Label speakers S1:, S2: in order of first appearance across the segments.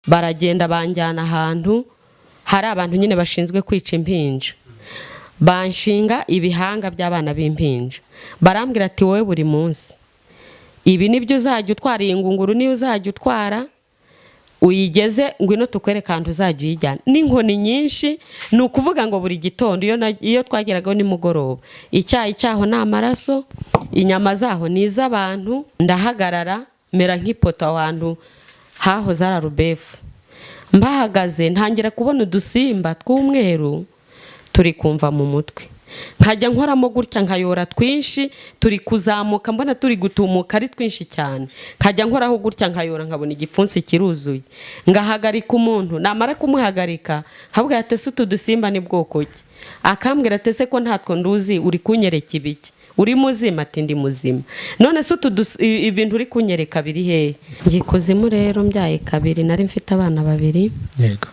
S1: baragenda banjyana ahantu hari abantu nyine bashinzwe kwica impinja, banshinga ibihanga by'abana b'impinja, barambwira ati wowe buri munsi ibi nibyo uzajya utwara, iyi ngunguru niyo uzajya utwara, uyigeze ngwino tukwereka ahantu uzajya uyijyana. N'inkoni nyinshi, ni ukuvuga ngo buri gitondo iyo twageragaho nimugoroba, icyayi cyaho ni amaraso, inyama zaho ni iz'abantu, ndahagarara mera nk'ipoto ahantu hahoze ari Rubefu. Mbahagaze ntangira kubona udusimba tw'umweru turi kumva mu mutwe, nkajya nkoramo gutya nkayora twinshi, turi kuzamuka mbona turi gutumuka ari twinshi cyane, nkajya nkoraho gutya nkayora nkabona igipfunsi kiruzuye, ngahagarika umuntu, namara kumuhagarika habwa yatese utu dusimba ni bwoko ki, akambwira atese ko ntatwo nduzi, uri kunyereka ibiki, uri muzima? Ati ndi muzima. None se ibintu uri kunyereka biri hehe? Ngikuzimu rero mbyaye kabiri, nari mfite abana babiri.
S2: Yego.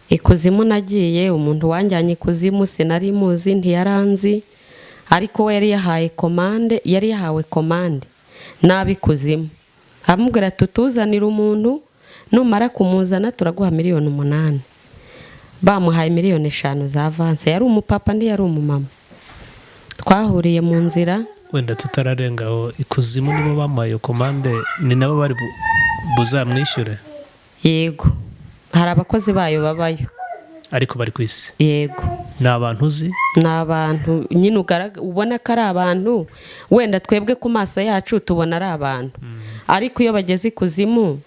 S1: Ikuzimu nagiye, umuntu wanjyanye ikuzimu sinari muzi, ntiyaranzi, ariko we yari yahawe komande n'ab'ikuzimu, amubwira tutuzanira umuntu, numara kumuzana turaguha 8,000,000. Bamuhaye 5,000,000 za avance. Yari umupapa ndi yari umumama. Twahuriye mu nzira.
S2: Wenda tutararengaho, ikuzimu nibo bamuhaye komande, ni nabo bari buzamwishyure?
S1: Yego, hari abakozi bayo babayo
S2: ariko bari ku isi.
S1: Yego.
S2: Ni abantu uzi?
S1: Ni abantu nyine ubona ko ari abantu, wenda twebwe ku maso yacu tubona ari abantu, ariko iyo bageze ikuzimu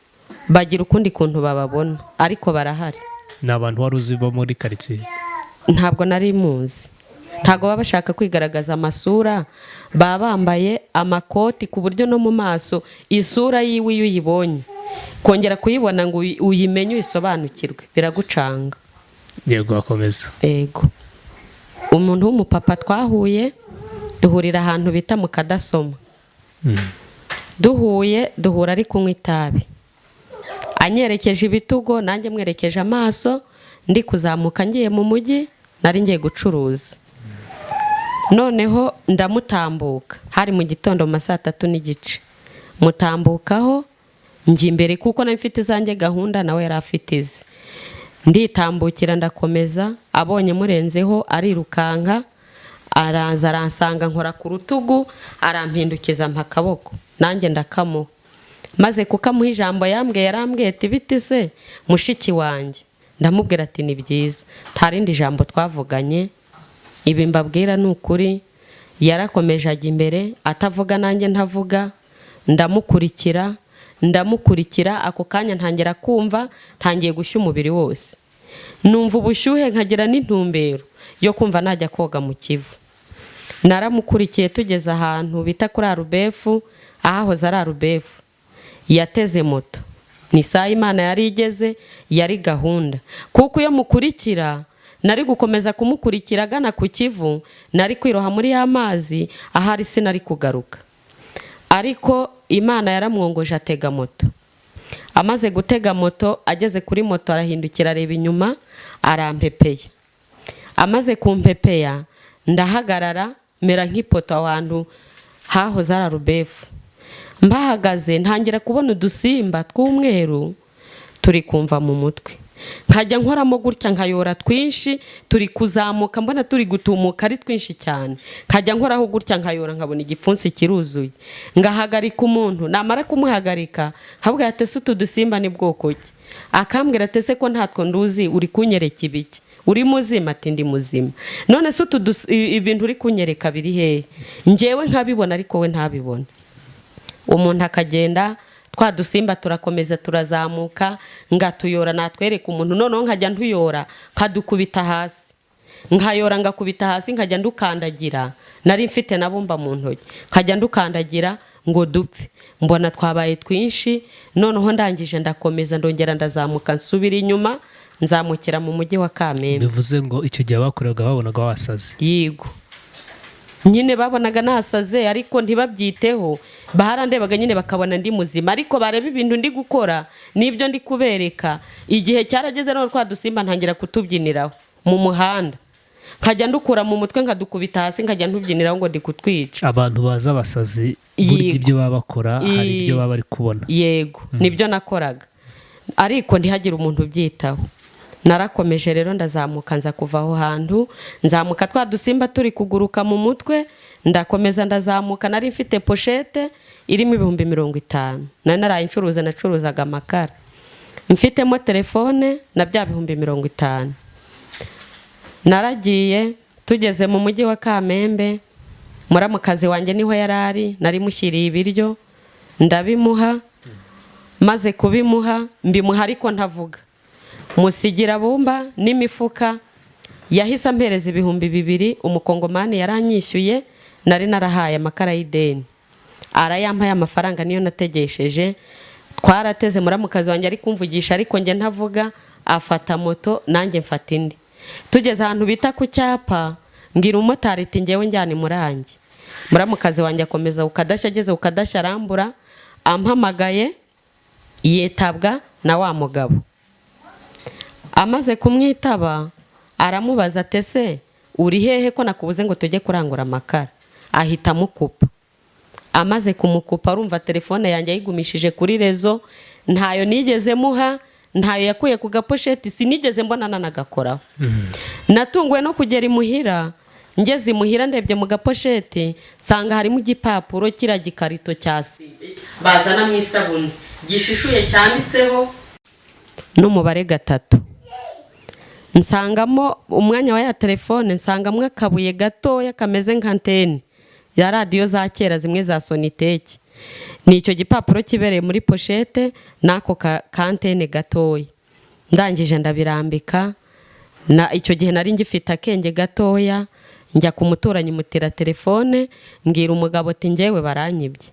S1: bagira ukundi kuntu bababona, ariko barahari.
S2: Ni abantu wari uzi bo muri quartier?
S1: Ntabwo nari muzi, ntabwo baba bashaka kwigaragaza amasura, baba bambaye amakoti ku buryo no mu maso isura yiwe iyo uyibonye kongera kuyibona ngo uyimenye uyisobanukirwe biragucanga.
S2: Yego, akomeza.
S1: Yego. Umuntu w'umupapa twahuye, duhurira ahantu bita mu Kadasoma. Duhura ari kunywa itabi, anyerekeje ibitugo, nanjye mwerekeje amaso, ndi kuzamuka ngiye mu mujyi, nari ngiye gucuruza. Noneho ndamutambuka, hari mu gitondo mu 3:30, mutambukaho njye imbere kuko nari mfite izanjye gahunda, nawe yari afite ize. Nditambukira ndakomeza, abonye murenzeho arirukanka, araza aransanga, nkora ku rutugu, arampindukiza mpa akaboko, nanjye ndakamuha. Maze kukamuha ijambo yarambwiye ati biti se mushiki wanjye? Ndamubwira ati ni byiza, nta rindi jambo twavuganye, ibi mbabwira ni ukuri. Yarakomeje ajya imbere, atavuga nanjye ntavuga, ndamukurikira, ako kanya ntangira kumva, ntangiye gushya umubiri wose, numva ubushyuhe, nkagira n'intumbero yo kumva najya koga mu Kivu. Naramukurikiye, tugeze ahantu bita kuri Rubefu, ahahoze ari Rubefu, yateze moto. Ni saa Imana yari igeze, yari gahunda, kuko iyo mukurikira nari gukomeza kumukurikira gana ku Kivu, nari kwiroha muri y'amazi, ahari sinari kugaruka. Ariko Imana yaramwongoje atega moto. Amaze gutega moto, ageze kuri moto arahindukira areba inyuma, arampepeye. Amaze kumpepeya, ndahagarara mera nk'ipoto ahantu hahoze ari Rubefu. Mbahagaze ntangira kubona udusimba tw'umweru turi kumva mu mutwe, nkajya nkoramo gutya nkayora twinshi, turi kuzamuka mbona turi gutumuka ari twinshi cyane, nkajya nkoraho gutya nkayora nkabona igipfunsi kiruzuye, ngahagarika umuntu, namara kumuhagarika habwa yatese utu dusimba ni bwoko ki, akambwira atese ko ntatwo nduzi, uri kunyereka ibiki, uri muzima? Ati ndi muzima. None se ibintu uri kunyereka biri hehe? Njyewe nkabibona ariko we ntabibona. Umuntu akagenda, twa dusimba turakomeza turazamuka, ngatuyora natwereka umuntu, noneho nkajya ntuyora nkadukubita hasi, nkayora ngakubita hasi, nkajya ndukandagira, nari mfite nabumba mu ntoki, nkajya ndukandagira ngo dupfe. Mbona twabaye twinshi, noneho ndangije ndakomeza, ndongera ndazamuka, nsubira inyuma, nzamukira mu mujyi wa Kamembe.
S2: Bivuze ngo icyo gihe bakoraga babonaga wasaze?
S1: Yego, nyine babonaga nasaze, ariko ntibabyiteho, baharandebaga nyine bakabona ndi muzima, ariko bareba ibintu ndi gukora nibyo ndi kubereka. Igihe cyarageze no twa dusimba ntangira kutubyiniraho mu muhanda, nkajya ndukura mu mutwe nkadukubita hasi, nkajya ntubyiniraho ngo ndi kutwica.
S2: Abantu baza abasazi burya ibyo baba bakora hari ibyo baba bari kubona.
S1: Yego, nibyo nakoraga. ariko ntihagire umuntu ubyitaho. Narakomeje rero ndazamuka, nza kuva aho hantu, nzamuka twa dusimba turi kuguruka mu mutwe, ndakomeza ndazamuka. Nari mfite poshete irimo 50,000. nari naraye nacuruzaga amakara, mfitemo telefone na bya 50,000. Naragiye, tugeze mu mujyi wa Kamembe, muramukazi wanjye niho yarari, nari mushyiriye ibiryo ndabimuha. Maze kubimuha mbimuha ariko ntavuga, musigira bumba n'imifuka. Yahise ampereza 2,000 umukongomani yaranyishyuye, nari narahaye amakara y'ideni, arayampaye amafaranga niyo nategesheje. Twarateze, muramukazi wanjye ari kumvugisha ariko njye ntavuga, afata moto nanjye mfata indi. Tugeze ahantu bita ku cyapa, mbwira umumotari ati ngewe njyane Murangi. Muramukazi wanjye akomeza ukadashya, ageze ukadashya arambura, ampamagaye yitabwa na wa mugabo. Amaze kumwitaba aramubaza ati se uri hehe ko nakubuze ngo tujye kurangura amakara? Ahita amukupa. Amaze kumukupa arumva telefone yanjye ayigumishije kuri rezo, ntayo nigeze muha, ntayo yakuye ku gaposheti, sinigeze mbona nanagakoraho. Natunguwe no kugera imuhira, ngeze imuhira ndebye mu gaposheti sanga harimo igipapuro kira gikarito cyaside bazana mu isabuni gishishuye cyanditseho n'umubare 3. Nsangamo umwanya wa ya telefone, nsangamo akabuye gatoya kameze nka antene ya radio za kera zimwe za Sonitech. Ni icyo gipapuro kibereye muri poshete nako ka antene gatoya. Ndangije ndabirambika, na icyo gihe nari ngifite akenge gatoya, njya ku muturanyi mutira telefone, mbwira umugabo ati ngewe baranyibye.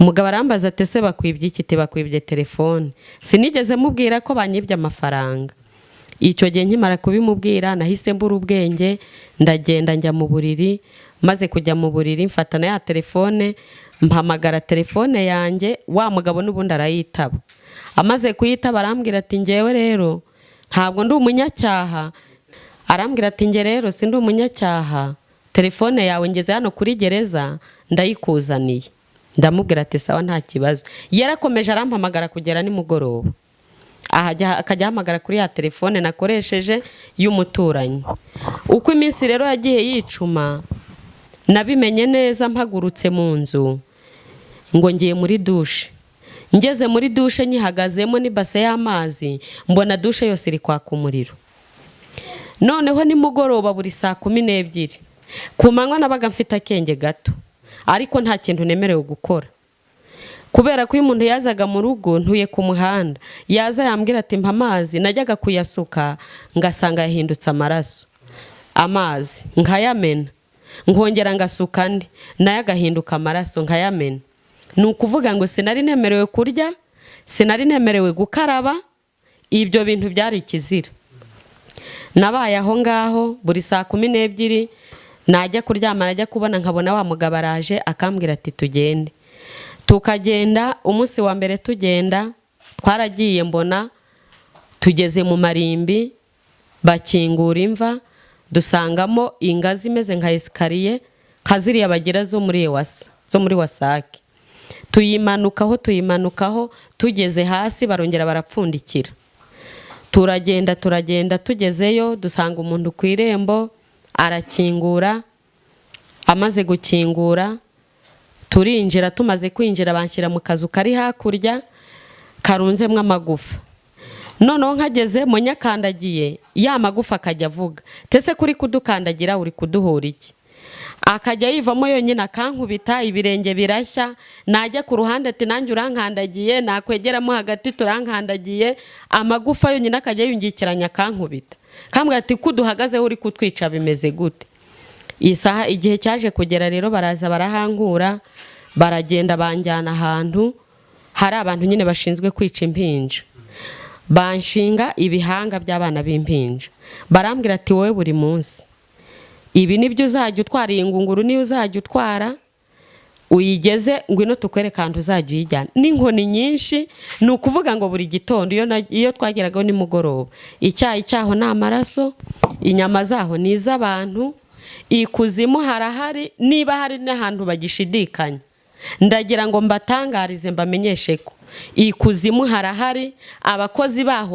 S1: Umugabo arambaza ati se bakwibye iki? Ati bakwibye telefone. Sinigeze mubwira ko banyibye amafaranga. Icyo gihe nkimara kubimubwira nahise mbura ubwenge, ndagenda njya mu buriri. Maze kujya mu buriri mfatana ya telefone, mpamagara telefone yanjye, wa mugabo n'ubundi arayitaba. Amaze kuyitaba arambwira ati ngewe rero ntabwo ndi umunyacyaha. Arambwira ati nge rero sindi umunyacyaha, telefone yawe ngeze hano kuri gereza ndayikuzaniye. Ndamubwira ati sawa nta kibazo. Yarakomeje arampamagara kugera nimugoroba. Akajya ahamagara kuri ya telefone nakoresheje y'umuturanyi. Uko iminsi rero yagiye yicuma, nabimenye neza mpagurutse mu nzu ngo ngiye muri dushe. Ngeze muri dushe nyihagazemo ni base y'amazi, mbona dushe yose iri kwaka umuriro. Noneho nimugoroba buri saa 12. Ku manywa nabaga mfite akenge gato, ariko nta kintu nemerewe gukora. Kubera ko umuntu yazaga mu rugo ntuye ku muhanda, yaza yambwira ati mpa amazi, najyaga kuyasuka ngasanga yahindutse amaraso. Amazi nkayamena, nkongera ngasuka andi, nayo agahinduka amaraso nkayamena. Ni ukuvuga ngo sinari nemerewe kurya, sinari nemerewe gukaraba, ibyo bintu byari ikizira. Nabaye aho ngaho buri saa 12 najya kuryama, najya kubona nkabona wa mugabo araje akambwira ati tugende. Tukagenda, umunsi wa mbere tugenda twaragiye mbona tugeze mu marimbi, bakingura imva, dusangamo ingazi imeze nka esikariye kaziriya bagira zo muri Ewasa, zo muri Wasake. Tuyimanukaho tugeze hasi barongera barapfundikira. Turagenda tugezeyo dusanga umuntu ku irembo arakingura. Amaze gukingura turinjira, tumaze kwinjira banshyira mu kazu kari hakurya karunzemo amagufa. Noneho nkageze mu nyakandagiye ya magufa akajya avuga, tese kuri kudukandagira uri kuduhora iki? Akajya yivamo yonyine akankubita, ibirenge birashya. Najya ku ruhande ati nanjye urankandagiye, nakwegeramo hagati turankandagiye, amagufa yonyine akajya yungikiranya akankubita. Kambwira ati kuduhagaze uri kutwica bimeze gute? Isaha igihe cyaje kugera rero baraza barahangura, baragenda banjyana ahantu hari abantu nyine bashinzwe kwica impinja. Banshinga ibihanga by'abana b'impinja. Barambwira ati wowe buri munsi ibi nibyo uzajya utwara, iyi ngunguru niyo uzajya utwara, uyigeze ngwino tukwereka ahantu uzajya uyijyana. N'inkoni nyinshi, ni ukuvuga ngo buri gitondo iyo twageragaho nimugoroba, icyayi cyaho ni amaraso, inyama zaho ni iz'abantu, ikuzimu harahari, niba hari n'ahantu bagishidikanya ndagira ngo mbatangarize mbamenyeshe ko ikuzimu harahari, abakozi baho